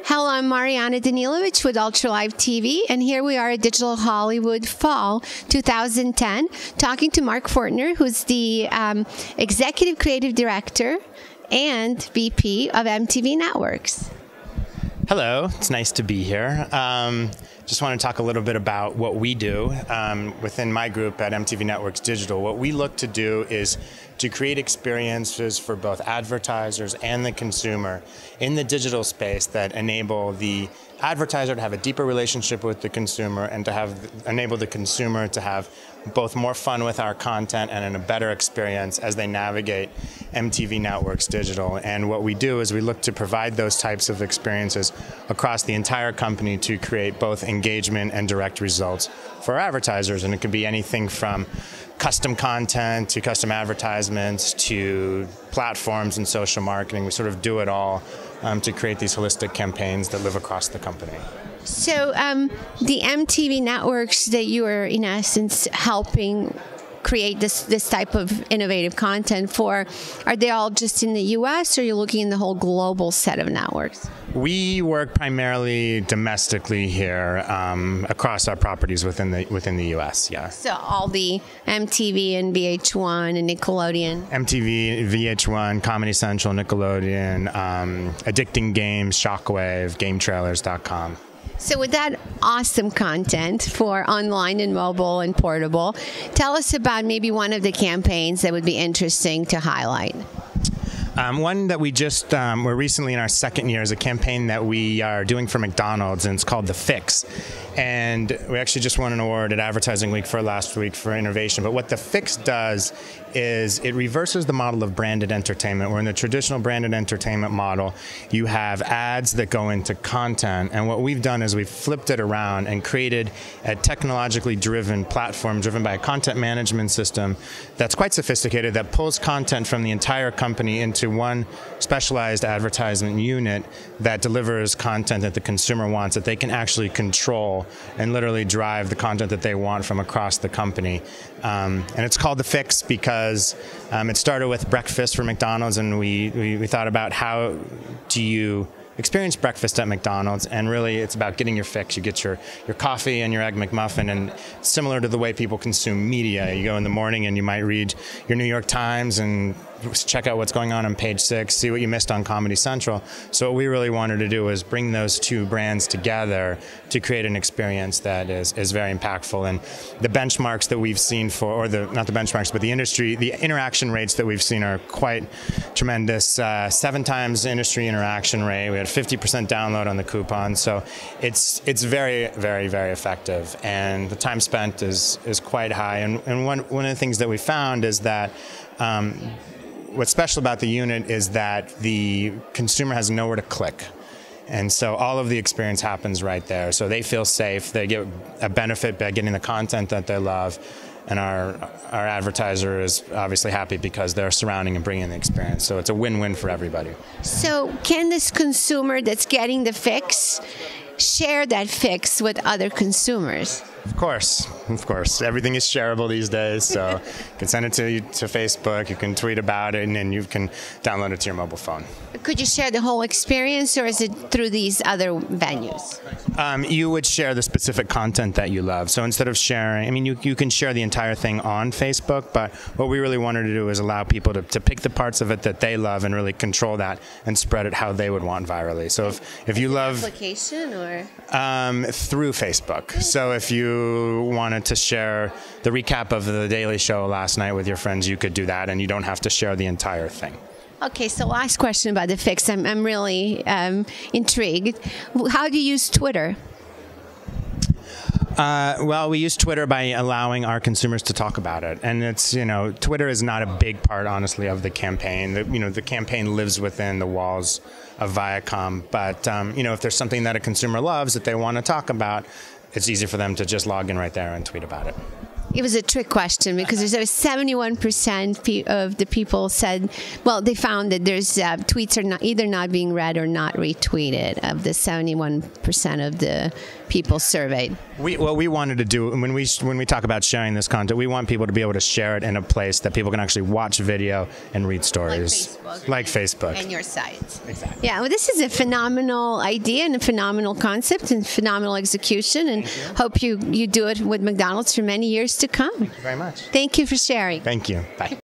Hello, I'm Mariana Danilovich with Ultralive TV, and here we are at Digital Hollywood Fall 2010, talking to Mark Fortner, who's the Executive Creative Director and VP of MTV Networks. Hello, it's nice to be here. Just want to talk a little bit about what we do within my group at MTV Networks Digital. What we look to do is to create experiences for both advertisers and the consumer in the digital space that enable the advertiser to have a deeper relationship with the consumer and to enable the consumer to have both more fun with our content and a better experience as they navigate MTV Networks Digital. And what we do is we look to provide those types of experiences across the entire company to create both engagement and direct results for our advertisers. And it could be anything from custom content to custom advertisements to platforms and social marketing. We sort of do it all to create these holistic campaigns that live across the company. So the MTV networks that you are, in essence, helping create this type of innovative content for, are they all just in the U.S. or are you looking in the whole global set of networks? We work primarily domestically here across our properties within the U.S. Yeah. So all the MTV and VH1 and Nickelodeon. MTV, VH1, Comedy Central, Nickelodeon, Addicting Games, Shockwave, GameTrailers.com. So with that awesome content for online and mobile and portable, tell us about maybe one of the campaigns that would be interesting to highlight. One that we just we're recently in our second year is a campaign that we are doing for McDonald's, and it's called The Fix. And we actually just won an award at Advertising Week for last week for innovation. But what The Fix does is it reverses the model of branded entertainment, where in the traditional branded entertainment model, you have ads that go into content. And what we've done is we've flipped it around and created a technologically driven platform driven by a content management system that's quite sophisticated, that pulls content from the entire company into one specialized advertisement unit that delivers content that the consumer wants, that they can actually control and literally drive the content that they want from across the company. And it's called The Fix because it started with breakfast for McDonald's, and we thought about how do you experience breakfast at McDonald's, and really it's about getting your fix. You get your coffee and your Egg McMuffin, and similar to the way people consume media, you go in the morning and you might read your New York Times and check out what's going on page 6, see what you missed on Comedy Central. So what we really wanted to do was bring those two brands together to create an experience that is very impactful. And the benchmarks that we've seen not the benchmarks, but the industry, the interaction rates that we've seen are quite tremendous. 7 times industry interaction rate. We had 50% download on the coupon. So it's very, very, very effective. And the time spent is quite high. And one of the things that we found is that what's special about the unit is that the consumer has nowhere to click. And so all of the experience happens right there. So they feel safe. They get a benefit by getting the content that they love. And our advertiser is obviously happy because they're surrounding and bringing the experience. So it's a win-win for everybody. So can this consumer that's getting the fix share that fix with other consumers? Of course. Everything is shareable these days, so you can send it to Facebook, you can tweet about it, and then you can download it to your mobile phone. Could you share the whole experience, or is it through these other venues? You would share the specific content that you love. So instead of sharing, I mean, you can share the entire thing on Facebook, but what we really wanted to do is allow people to pick the parts of it that they love and really control that and spread it how they would want virally. So if you love... Application or? Through Facebook. So if you wanted to share the recap of the Daily Show last night with your friends, you could do that, and you don't have to share the entire thing. Okay, so last question about the fix. I'm really intrigued. How do you use Twitter? Well, we use Twitter by allowing our consumers to talk about it, and it's Twitter is not a big part, honestly, of the campaign. The campaign lives within the walls of Viacom, but if there's something that a consumer loves that they want to talk about, it's easy for them to just log in right there and tweet about it. It was a trick question because there's 71% of the people said, well, they found that there's tweets are either not being read or not retweeted of the 71% of the people surveyed. What we wanted to do when we talk about sharing this content, we want people to be able to share it in a place that people can actually watch video and read stories. Like Facebook. And your site. Exactly. Yeah, well, this is a phenomenal idea and a phenomenal concept and phenomenal execution, and hope you do it with McDonald's for many years to come. Thank you very much. Thank you for sharing. Thank you. Bye.